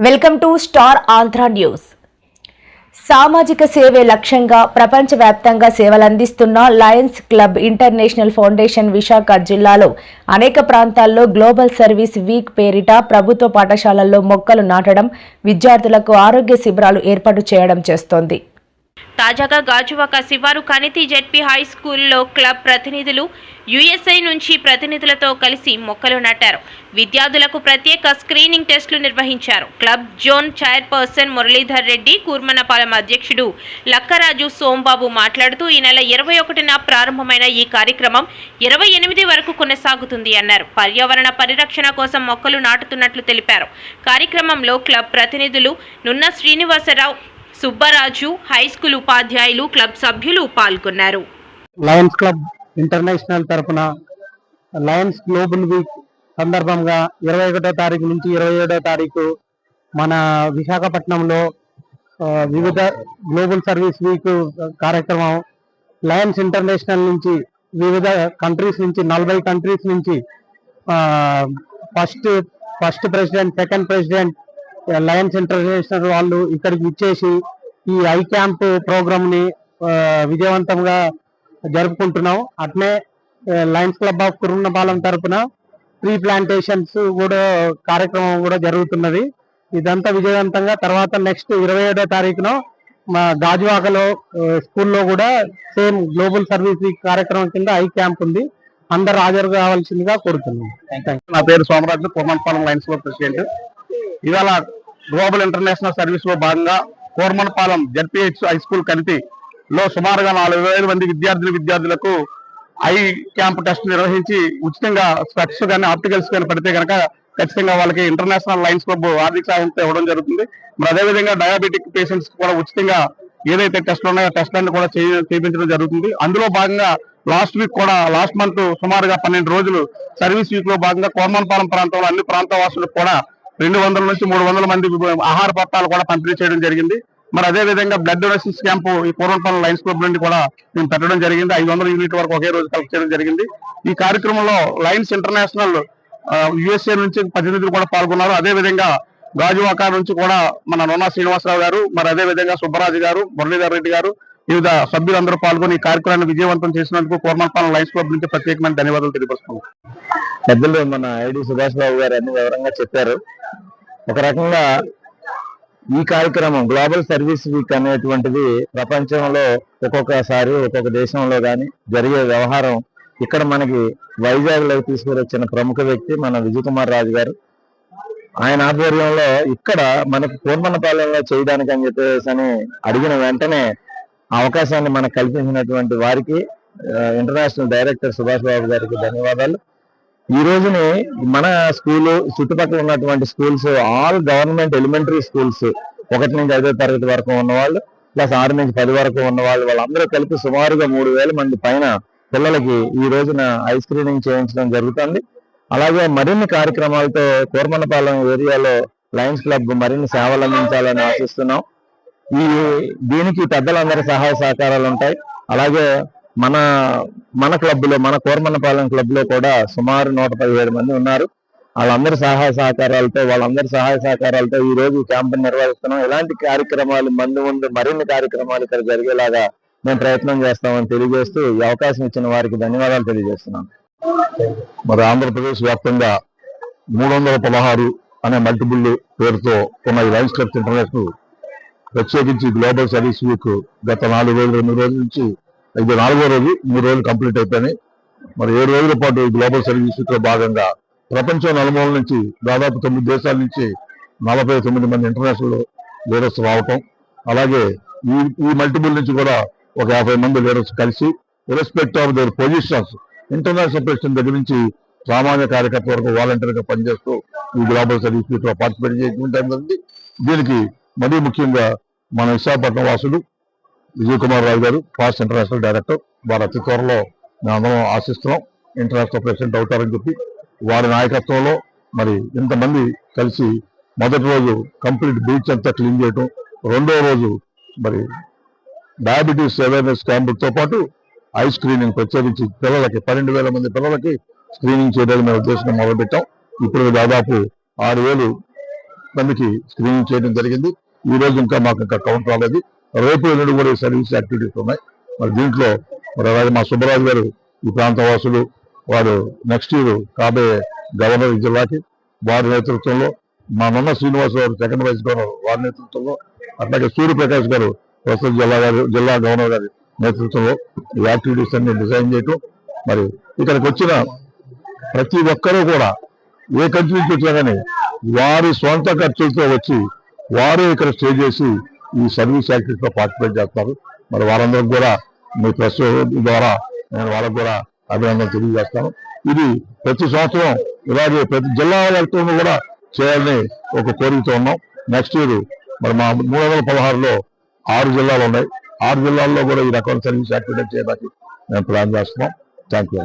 Welcome to Star Andhra news. సామాజిక సేవే లక్ష్యంగా ప్రపంచవ్యాప్తంగా సేవలందిస్తున్న Lions Club International Foundation Visakha జిల్లాలో అనేక ప్రాంతాల్లో గ్లోబల్ సర్వీస్ వీక్ పేరిట ప్రభుత్వ పాఠశాలల్లో మొక్కలు నాటడం, విద్యార్థులకు ఆరోగ్య శిబిరాలు ఏర్పాటు చేయడం చేస్తోంది. తాజాగా గాజువాక శివారు కనితి జెడ్పీ హై స్కూల్లో క్లబ్ ప్రతినిధులు యుఎస్ఐ నుంచి ప్రతినిధులతో కలిసి మొక్కలు నాటారు. విద్యార్థులకు ప్రత్యేక స్క్రీనింగ్ టెస్టులు నిర్వహించారు. Club zone chairperson Muralidhar Reddy, Kurmanapalem అధ్యక్షుడు లక్కరాజు సోంబాబు మాట్లాడుతూ ఈ నెల 21న ప్రారంభమైన ఈ కార్యక్రమం 28 వరకు కొనసాగుతుంది అన్నారు. పర్యావరణ పరిరక్షణ కోసం మొక్కలు నాటుతున్నట్లు తెలిపారు. కార్యక్రమంలో క్లబ్ ప్రతినిధులు నున్న శ్రీనివాసరావు, సుబ్బరాజు, హై స్కూల్ ఉపాధ్యాయులు, క్లబ్ సభ్యులు పాల్గొన్నారు. లయన్స్ క్లబ్ ఇంటర్నేషనల్ తరఫున లయన్స్ గ్లోబల్ వీక్ సందర్భంగా 21వ తారీఖు నుంచి 27వ తారీఖు మన విశాఖపట్నంలో వివిధ గ్లోబల్ సర్వీస్ వీక్ కార్యక్రమం లయన్స్ ఇంటర్నేషనల్ నుంచి వివిధ కంట్రీస్ నుంచి 40 కంట్రీస్ నుంచి first president, second president Lions international వాళ్ళు ఇక్కడికి ఇచ్చేసి ఈ ఐ క్యాంప్ ప్రోగ్రామ్ ని విజయవంతంగా జరుపుకుంటున్నాం. అట్లే లయన్స్ క్లబ్ ఆఫ్ కుర్మనపాలెం తరఫున ట్రీ ప్లాంటేషన్స్ కూడా కార్యక్రమం కూడా జరుగుతున్నది. ఇదంతా విజయవంతంగా తర్వాత నెక్స్ట్ 27వ తారీఖున మా గాజువాకలో స్కూల్లో కూడా సేమ్ గ్లోబల్ సర్వీస్ వీక్ కార్యక్రమం కింద ఐ క్యాంప్ ఉంది. అందరు హాజరు కావాల్సిందిగా కోరుతున్నాం. నా పేరు Somaraju, Kurmanapalem Lions club president. ఇవాళ గ్లోబల్ ఇంటర్నేషనల్ సర్వీస్ లో భాగంగా కూర్మనపాలెం జెడ్పీహెచ్ హై స్కూల్ కనితిలో సుమారుగా 40,000 మంది విద్యార్థులకు ఐ క్యాంప్ టెస్ట్ నిర్వహించి ఉచితంగా స్పెక్స్ కానీ ఆప్టికల్స్ కానీ పడితే కనుక ఖచ్చితంగా వాళ్ళకి ఇంటర్నేషనల్ లయన్స్ క్లబ్ ఆర్థిక సహాయంతో ఇవ్వడం జరుగుతుంది. మరి అదేవిధంగా డయాబెటిక్ పేషెంట్స్ కూడా ఉచితంగా ఏదైతే టెస్ట్లు ఉన్నాయో టెస్ట్లన్నీ కూడా చేయించడం జరుగుతుంది. అందులో భాగంగా లాస్ట్ మంత్ సుమారుగా 12 రోజులు సర్వీస్ వీక్ లో భాగంగా కూర్మనపాలెం ప్రాంతంలో అన్ని ప్రాంత వాసులకు కూడా 200 నుంచి 300 మంది ఆహార పట్టాలు కూడా పంపిణీ చేయడం జరిగింది. మరి అదే విధంగా బ్లడ్ డొనేషన్స్ క్యాంపు ఈ కూర్మనపాలెం లయన్స్ క్లబ్ నుండి కూడా మేము పెట్టడం జరిగింది. 500 యూనిట్ వరకు ఒకే రోజు కలెక్ట్ చేయడం జరిగింది. ఈ కార్యక్రమంలో లయన్స్ ఇంటర్నేషనల్ యుఎస్ఏ నుంచి ప్రతినిధులు కూడా పాల్గొన్నారు. అదే విధంగా గాజువాక నుంచి కూడా మన నున్న శ్రీనివాసరావు గారు, మరి అదే విధంగా సుబ్బరాజు గారు, మురళీధర్ రెడ్డి గారు, వివిధ సభ్యులందరూ పాల్గొని ఈ కార్యక్రమాన్ని విజయవంతం చేసినందుకు కూర్మనపాలెం లయన్స్ క్లబ్ నుంచి ప్రత్యేకమైన ధన్యవాదాలు తెలియపరుస్తున్నాం. పెద్దలు మన ఐడి సుభాష్ బాబు గారు అన్ని వివరంగా చెప్పారు. ఒక రకంగా ఈ కార్యక్రమం గ్లోబల్ సర్వీస్ వీక్ అనేటువంటిది ప్రపంచంలో ఒక్కొక్కసారి ఒక్కొక్క దేశంలో కానీ జరిగే వ్యవహారం ఇక్కడ మనకి వైజాగ్ లో తీసుకువచ్చిన ప్రముఖ వ్యక్తి మన విజయ్ కుమార్ రాజు గారు. ఆయన ఆధ్వర్యంలో ఇక్కడ మనకి కూర్మనపాలెంలో చేయడానికి అని చెప్పేసి అడిగిన వెంటనే అవకాశాన్ని మనకు కల్పించినటువంటి వారికి ఇంటర్నేషనల్ డైరెక్టర్ సుభాష్ బాబు గారికి ధన్యవాదాలు. ఈ రోజుని మన స్కూలు చుట్టుపక్కల ఉన్నటువంటి schools all government elementary schools 1 నుంచి 5వ తరగతి వరకు ఉన్నవాళ్ళు ప్లస్ 6 నుంచి 10 వరకు ఉన్నవాళ్ళు వాళ్ళందరూ కలిపి సుమారుగా 3,000 మంది పైన పిల్లలకి ఈ రోజున ఐ స్క్రీనింగ్ చేయించడం జరుగుతుంది. అలాగే మరిన్ని కార్యక్రమాలతో కూర్మనపాలెం ఏరియాలో లయన్స్ క్లబ్ మరిన్ని సేవలు అందించాలని ఆశిస్తున్నాం. దీనికి పెద్దలందరి సహాయ సహకారాలు ఉంటాయి. అలాగే మన క్లబ్లో, మన కూర్మనపాలెం క్లబ్ లో కూడా సుమారు 117 మంది ఉన్నారు. వాళ్ళందరి సహాయ సహకారాలతో ఈ రోజు క్యాంపెయిన్ నిర్వహిస్తున్నాం. ఇలాంటి కార్యక్రమాలు ముందు మరిన్ని కార్యక్రమాలు ఇక్కడ జరిగేలాగా మేము ప్రయత్నం చేస్తామని తెలియజేస్తూ ఈ అవకాశం ఇచ్చిన వారికి ధన్యవాదాలు తెలియజేస్తున్నాం. మరి ఆంధ్రప్రదేశ్ వ్యాప్తంగా 316 అనే మల్టిపుల్ పేరుతో ఉన్న ఈ లయన్స్ క్లబ్ ఇంటర్నేషనల్ ప్రత్యేకించి గ్లోబల్ సర్వీస్ వీక్ గత 4 రోజులు 2 రోజుల నుంచి ఇది 4వ రోజు, 3 రోజులు కంప్లీట్ అయిపోయినాయి. మరి 7 రోజుల పాటు ఈ గ్లోబల్ సర్వీస్ వీక్ లో భాగంగా ప్రపంచం నలుమూలల నుంచి దాదాపు 9 దేశాల నుంచి 49 మంది ఇంటర్నేషనల్ లీడర్స్ రావటం, అలాగే ఈ మల్టిపుల్ నుంచి కూడా ఒక 50 మంది లీడర్స్ కలిసి irrespect of their positions international president దగ్గర నుంచి సామాన్య కార్యకర్త వరకు వాలంటీర్ గా పనిచేస్తూ ఈ గ్లోబల్ సర్వీస్ వీక్ లో పార్టిసిపేట్ చేయడం. దీనికి మరీ ముఖ్యంగా మన విశాఖపట్నం వాసులు విజయ్ కుమార్ రాజు గారు, ఫాస్ట్ ఇంటర్నేషనల్ డైరెక్టర్, వారు అతి త్వరలో మేమందరం ఆశిస్తున్నాం ఇంటర్నేషనల్ ప్రెసిడెంట్ అవుతారని చెప్పి. వారి నాయకత్వంలో మరి ఇంతమంది కలిసి మొదటి రోజు కంప్లీట్ బీచ్ అంతా క్లీన్ చేయటం, 2వ రోజు మరి డయాబెటీస్ అవేర్నెస్ క్యాంపుతో పాటు ఐ స్క్రీనింగ్ ప్రత్యేకించి పిల్లలకి 12,000 మంది పిల్లలకి స్క్రీనింగ్ చేయడానికి మేము ఉద్దేశంగా మొదలుపెట్టాం. ఇప్పుడు దాదాపు 6,000 మందికి స్క్రీనింగ్ చేయడం జరిగింది. ఈ రోజు ఇంకా మాకు ఇంకా కౌంట్ రాలేదు. రేపు ఎల్లుండి కూడా సర్వీస్ యాక్టివిటీస్ ఉన్నాయి. మరి దీంట్లో మరి అలాగే మా సుబ్బరాజు గారు ఈ ప్రాంత వాసులు, వారు నెక్స్ట్ ఇయర్ కాబోయే గవర్నర్ ఈ జిల్లాకి, వారి నేతృత్వంలో, మా నొన్న శ్రీనివాస్ గారు సెకండ్ వైస్ గవర్నర్ వారి నేతృత్వంలో, అట్లాగే సూర్యప్రకాష్ గారు ప్రస్తుత జిల్లా గవర్నర్ గారి నేతృత్వంలో ఈ యాక్టివిటీస్ అన్ని డిజైన్ చేయటం. మరి ఇక్కడికి వచ్చిన ప్రతి ఒక్కరూ కూడా ఏ కంట్రీ నుంచి వచ్చినా కానీ వారి సొంత ఖర్చులతో వచ్చి వారు ఇక్కడ స్టే చేసి ఈ సర్వీస్ యాక్టివిటీస్ లో పార్టిసిపేట్ చేస్తారు. మరి వారందరికి కూడా మీ ప్రెస్ ద్వారా నేను వాళ్ళకు కూడా అభినందనలు తెలియజేస్తాను. ఇది ప్రతి సంవత్సరం ఇలాగే ప్రతి జిల్లా వ్యాప్తంగా కూడా చేయాలని ఒక కోరికతో ఉన్నాం. నెక్స్ట్ ఇయర్ మరి మా 316లో 6 జిల్లాలు ఉన్నాయి. 6 జిల్లాల్లో కూడా ఈ రకమైన సర్వీస్ యాక్టివిటీ చేయడానికి మేము ప్లాన్ చేస్తున్నాం. Thank you.